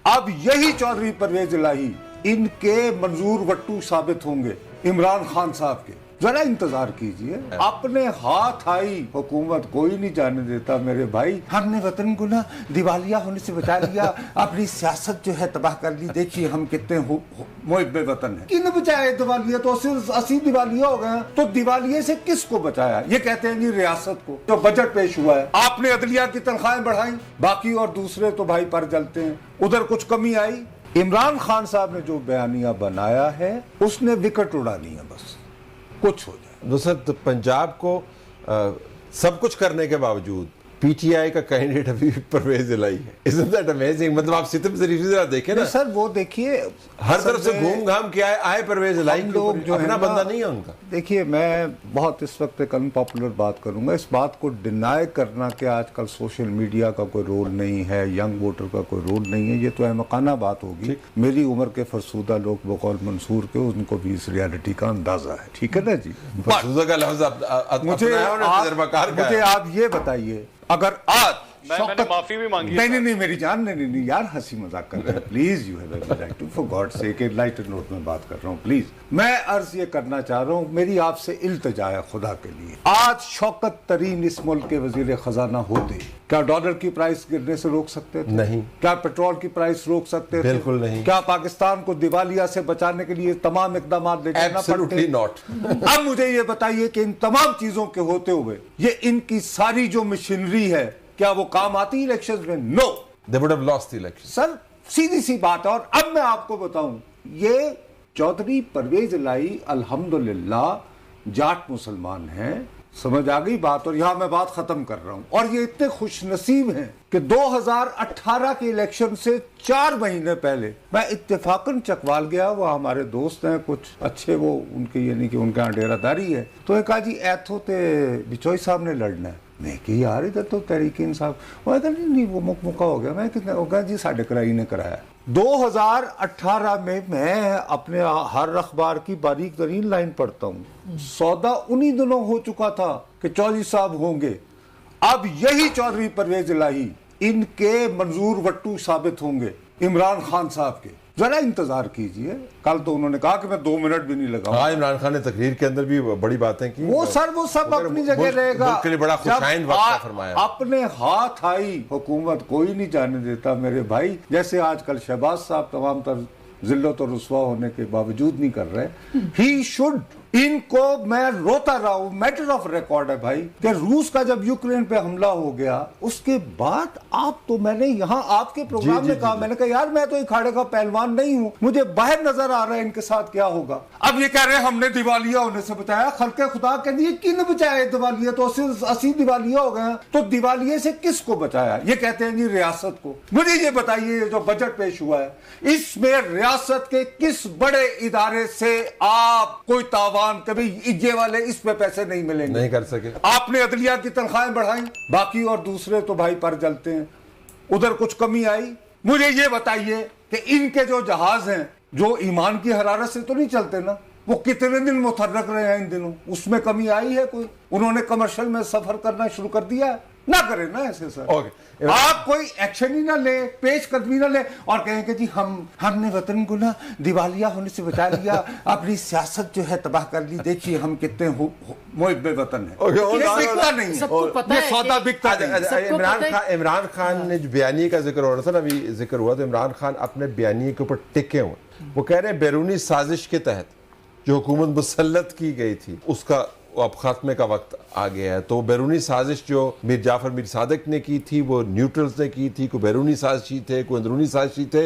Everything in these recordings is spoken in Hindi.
अब यही चौधरी परवेज इलाही इनके मंजूर वट्टू साबित होंगे इमरान खान साहब के। जरा इंतजार कीजिए, अपने हाथ आई हुकूमत कोई नहीं जाने देता मेरे भाई। हमने वतन को ना दिवालिया होने से बचा लिया, अपनी सियासत जो है तबाह कर ली। देखिए हम कितने मुहिब्बे वतन है। किन बचाए दिवालिया? तो 80 दिवालिया हो गए। तो दिवालिये से किसको बचाया? ये कहते हैं जी रियासत को। जो बजट पेश हुआ है, आपने अदलिया की तनख्वाहें बढ़ाई, बाकी और दूसरे तो भाई पर जलते हैं। उधर कुछ कमी आई? इमरान खान साहब ने जो बयानिया बनाया है उसने विकेट उड़ानी है, बस कुछ हो जाए। नुसरत, पंजाब को सब कुछ करने के बावजूद पीटीआई का कैंडिडेट अभी परवेज इलाही है। Isn't that amazing? मतलब आप सितम शरीफ जरा देखें ना सर, वो देखिए हर तरफ से घूम घाम के आए परवेज इलाही। लोग जो अपना बंदा नहीं है उनका। देखिए, मैं बहुत इस वक्त एक अनपॉपुलर बात करूंगा। इस बात को डिनाई करना कि आजकल सोशल मीडिया का कोई रोल नहीं है, यंग वोटर का कोई रोल नहीं है, ये तो अहमकाना बात होगी। मेरी उम्र के फरसूदा लोग बकौल मंसूर के, उनको भी इस रियलिटी का अंदाजा है। ठीक है ना जी? फरसूदा का लफ्ज मुझे आप ये बताइए, अगर आज मैंने माफी भी मांगी। नहीं मेरी जान, नहीं यार, हंसी मजाक कर रहे हैं। Please you have every right to, for God sake, एक लाइटर नोट में बात कर रहा हूँ। प्लीज, मैं अर्ज ये करना चाह रहा हूँ, मेरी आपसे इल्तिजा है खुदा के लिए। आज शौकत तरीन इस मुल्क के वजीर खजाना होते, क्या डॉलर की प्राइस गिरने से रोक सकते थे? नहीं। क्या पेट्रोल की प्राइस रोक सकते थे? बिल्कुल नहीं। क्या पाकिस्तान को दिवालिया से बचाने के लिए तमाम इकदाम ले जाना पड़ते? नॉट। अब मुझे ये बताइए कि इन तमाम चीजों के होते हुए ये इनकी सारी जो मशीनरी है, क्या वो काम आती इलेक्शंस में? No, they would have lost the election. Sir, सीधी सी बात है। और अब मैं आपको बताऊं, ये चौधरी परवेज इलाही अल्हम्दुलिल्लाह जाट मुसलमान हैं, समझ आ गई बात। और यहां मैं बात खत्म कर रहा हूं। और ये इतने खुश नसीब हैं कि 2018 के इलेक्शन से 4 महीने पहले मैं इत्तेफाकन चकवाल गया। वो हमारे दोस्त हैं कुछ अच्छे, वो उनके ये नहीं कि उनके यहाँ डेरादारी है, तो कहा जी ऐथो ते बिचोई साहब ने लड़ना है। मैं कि यार इधर तो तहरीक इंसाफ। वो कहते नहीं वो मुक्का हो गया। मैं कितने होगा जी, साढ़े कराई ने कराया। 2018 में मैं अपने हर अखबार की बारीक तरीन लाइन पढ़ता हूँ। सौदा उन्हीं दिनों हो चुका था कि चौधरी साहब होंगे। अब यही चौधरी परवेज इलाही इनके मंजूर वट्टू साबित होंगे इमरान खान साहब के। जरा इंतजार कीजिए। कल तो उन्होंने कहा कि मैं 2 मिनट भी नहीं लगाऊंगा। हाँ, इमरान खान ने तकरीर के अंदर भी बड़ी बातें की। वो सब अपनी जगह रहेगा। मुल्क के लिए बड़ा खुशाइन वक्त फरमाया। अपने हाथ आई हुकूमत कोई नहीं जाने देता मेरे भाई। जैसे आजकल शहबाज साहब तमाम तर जिल्लत और रुस्वा होने के बावजूद नहीं कर रहे। He should. इनको मैं रोता रहा हूं, मैटर ऑफ रिकॉर्ड है भाई, कि रूस का जब यूक्रेन पे हमला हो गया उसके बाद आप तो मैंने यहाँ आपके प्रोग्राम में कहा, मैंने कहा यार मैं तो अखाड़े का पहलवान नहीं हूं, मुझे बाहर नजर आ रहा है इनके साथ क्या होगा। अब ये कह रहे हैं हमने दिवालिया होने से बचाया। खल्के खुदा के लिए किन बचाया दिवालिया? तो 80 दिवालिया हो गए। तो दिवालिये से किसको बचाया? ये कहते हैं जी रियासत को। मुझे ये बताइए, जो बजट पेश हुआ है इसमें रियासत के किस बड़े इदारे से आप कोई तावान कभी ये वाले इस पे पैसे नहीं मिलेंगे? नहीं कर सके। आपने अदलिया की तनख्वाहें बढ़ाई, बाकी और दूसरे तो भाई पर जलते हैं। उधर कुछ कमी आई? मुझे ये बताइए कि इनके जो जहाज हैं जो ईमान की हरारत से तो नहीं चलते ना, वो कितने दिन मुतहर्रक रहे हैं इन दिनों, उसमें कमी आई है कोई? उन्होंने कमर्शियल में सफर करना शुरू कर दिया है? ना करें ना ऐसे सर। आप कोई एक्शन ही ना ले, पेश कदमी ना ले और कहें कि जी हमने वतन को ना दिवालिया होने से बचा लिया, अपनी सियासत जो है तबाह कर ली। देखिए हम कितने मुहिब्बे वतन है। ये बिकता नहीं, ये सौदा बिकता नहीं। इमरान खान ने जो बयानी का जिक्र हो रहा था ना, अभी जिक्र हुआ, तो इमरान खान अपने बयानी के ऊपर टिके हुए। वो कह रहे हैं बैरूनी साजिश के तहत जो हुकूमत मुसल्लत की गई थी उसका अब खात्मे का वक्त आ गया है। तो बैरूनी साजिश जो मीर जाफर मीर सादिक ने की थी, वो न्यूट्रल्स ने की थी, कोई बैरूनी साजिशी थे, कोई अंदरूनी साजिशी थे।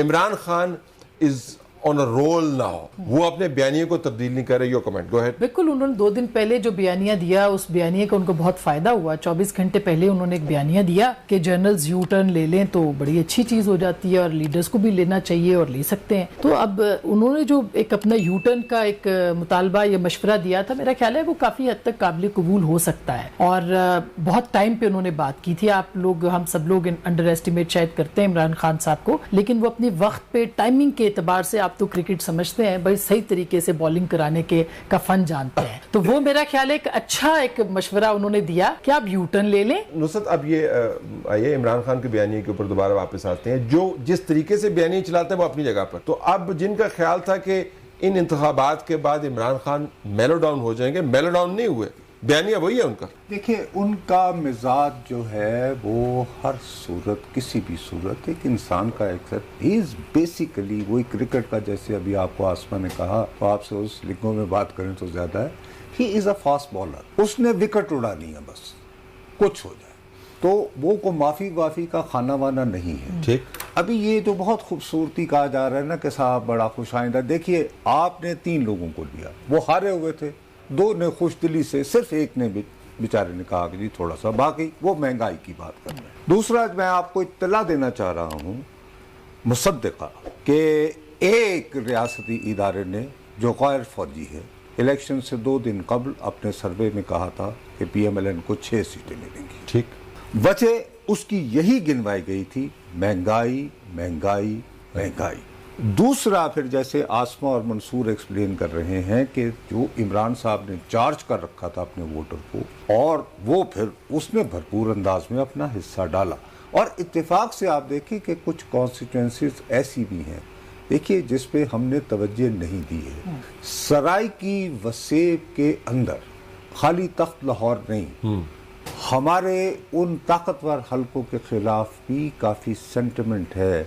Imran Khan is on a roll now, वो अपने बयानियों को तब्दील नहीं कर रहे। Your comment, go ahead. बिल्कुल, उन्होंने 2 दिन पहले जो बयानिया दिया, उस बयानिया का उनको बहुत फायदा हुआ। 24 घंटे पहले उन्होंने एक बयानिया दिया कि जर्नल्स यू टर्न ले लें तो बड़ी अच्छी चीज हो जाती है और लीडर्स को भी लेना चाहिए और ले सकते हैं। तो अब उन्होंने जो एक अपना यू टर्न का एक मुतालबा या मशवरा दिया था, मेरा ख्याल है वो काफी हद तक काबिल कबूल हो सकता है। और बहुत टाइम पे उन्होंने बात की थी। आप लोग, हम सब लोग अंडर एस्टिमेट शायद करते हैं इमरान खान साहब को, लेकिन वो अपने वक्त पे टाइमिंग के एतबार से आप तो क्रिकेट समझते हैं भाई, सही तरीके से बॉलिंग कराने के का फन जानते हैं, तो वो मेरा ख्याल है एक अच्छा एक मशवरा उन्होंने दिया कि आप यू टर्न ले लें। नुसरत, अब ये आइए इमरान खान के बयानिए के ऊपर दोबारा वापस आते हैं। जो जिस तरीके से बयानिए चलाते हैं वो अपनी जगह पर, तो अब जिनका ख्याल था कि इन इंतखाबात के बाद इमरान खान मेलो डाउन हो जाएंगे, मेलो डाउन नहीं हुए, बयानिया वही है उनका। देखिए, उनका मिजाज जो है वो हर सूरत, किसी भी सूरत एक इंसान का एक ही इज बेसिकली वही क्रिकेट का, जैसे अभी आपको आसमा ने कहा, तो आपसे उस लिंगों में बात करें तो ज्यादा है, he is a fast bowler, उसने विकेट उड़ानी है, बस कुछ हो जाए तो वो को माफी का खाना वाना नहीं है। ठीक, अभी ये जो बहुत खूबसूरती कहा जा रहा है ना कि साहब बड़ा खुश आइंदा, देखिए आपने 3 लोगों को लिया, वो हारे हुए थे, 2 ने खुश दिली से, सिर्फ एक ने बेचारे ने कहा कि जी थोड़ा सा, बाकी वो महंगाई की बात कर रहे हैं। दूसरा, मैं आपको इत्तला देना चाह रहा हूँ मुसद्दिका कि एक रियासती इदारे ने जो गैर फौजी है, इलेक्शन से 2 दिन कबल अपने सर्वे में कहा था कि PMLN को 6 सीटें मिलेंगी। ठीक, वजह उसकी यही गिनवाई गई थी, महंगाई महंगाई महंगाई। दूसरा, फिर जैसे आसमा और मंसूर एक्सप्लेन कर रहे हैं कि जो इमरान साहब ने चार्ज कर रखा था अपने वोटर को, और वो फिर उसने भरपूर अंदाज में अपना हिस्सा डाला, और इत्तेफाक से आप देखें कि कुछ कॉन्स्टिट्यूंसीज ऐसी भी हैं, देखिए, जिस पे हमने तवज्जो नहीं दी है। सराय की वसेब के अंदर खाली तख्त लाहौर नहीं, हमारे उन ताकतवर हलकों के खिलाफ भी काफ़ी सेंटिमेंट है,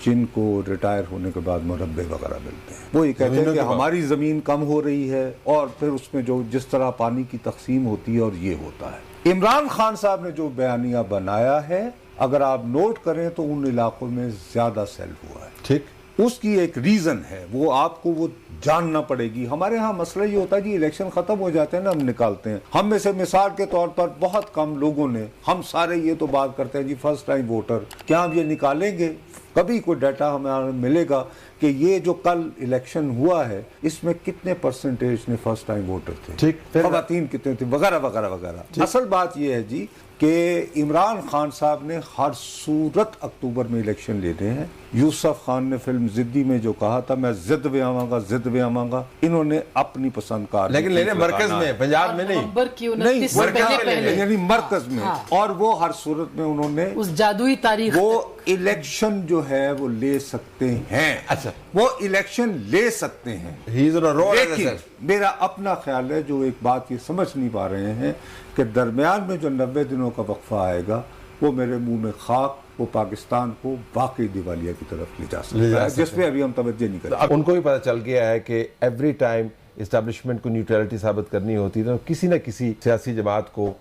जिनको रिटायर होने के बाद मुरब्बे वगैरह मिलते हैं। वो ये कहते हैं कि हमारी ज़मीन कम हो रही है, और फिर उसमें जो जिस तरह पानी की तकसीम होती है और ये होता है। इमरान खान साहब ने जो बयानिया बनाया है, अगर आप नोट करें तो उन इलाकों में ज़्यादा सेल हुआ है। ठीक, उसकी एक रीज़न है, वो आपको वो जानना पड़ेगी। हमारे यहाँ मसला ये होता है जी, इलेक्शन खत्म हो जाते हैं ना, हम निकालते हैं, हम में से मिसाल के तौर पर बहुत कम लोगों ने, हम सारे ये तो बात करते हैं जी फर्स्ट टाइम वोटर, क्या हम ये निकालेंगे? कभी कोई डाटा हमें मिलेगा कि ये जो कल इलेक्शन हुआ है इसमें कितने परसेंटेज ने फर्स्ट टाइम वोटर थे, ठीक, खवातीन कितने थे, वगैरह वगैरह वगैरह। असल बात ये है जी कि इमरान खान साहब ने हर सूरत अक्टूबर में इलेक्शन लेने हैं। यूसुफ खान ने फिल्म जिद्दी में जो कहा था, मैं जिद में आवांगा, इन्होंने अपनी पसंद का, लेकिन लेने मरकज में, पंजाब में नहीं, यानी मरकज में, और वो हर सूरत में उन्होंने उस जादुई तारीख, वो इलेक्शन जो है वो ले सकते हैं। अच्छा, वो इलेक्शन ले सकते हैं। लेकिन मेरा अपना ख्याल है, जो एक बात ये समझ नहीं पा रहे हैं कि दरमियान में जो 90 दिनों का वक्फा आएगा, वो मेरे मुंह में खाक, वो पाकिस्तान को वाकई दिवालिया की तरफ ले जा सकता है, जिसमें अभी हम तवज्जो नहीं करें। अब उनको भी पता चल गया है कि एवरी टाइम इस्टेब्लिशमेंट को न्यूट्रलिटी साबित करनी होती है तो किसी न किसी सियासी जमात को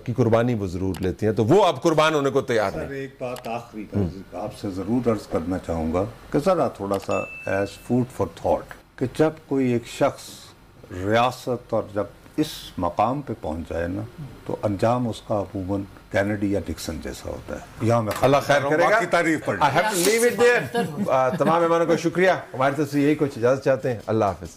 की कुर्बानी वो जरूर लेती हैं, तो वो अब कुर्बान होने को तैयार है। एक बात आखिरी आपसे जरूर अर्ज करना चाहूंगा कि जरा थोड़ा सा एज फूड फॉर थॉट, कि जब कोई एक शख्स रियासत और जब इस मकाम पे पहुंच जाए ना, तो अंजाम उसका अमूमन कैनेडी या डिक्सन जैसा होता है। यहाँ मैं अल्लाह खैर करेगा, की तारीफ पढ़। I have to leave it there। तमाम मेहमानों का शुक्रिया, हमारी तरफ से यही कुछ इजाजत चाहते हैं। अल्लाह हाफिज।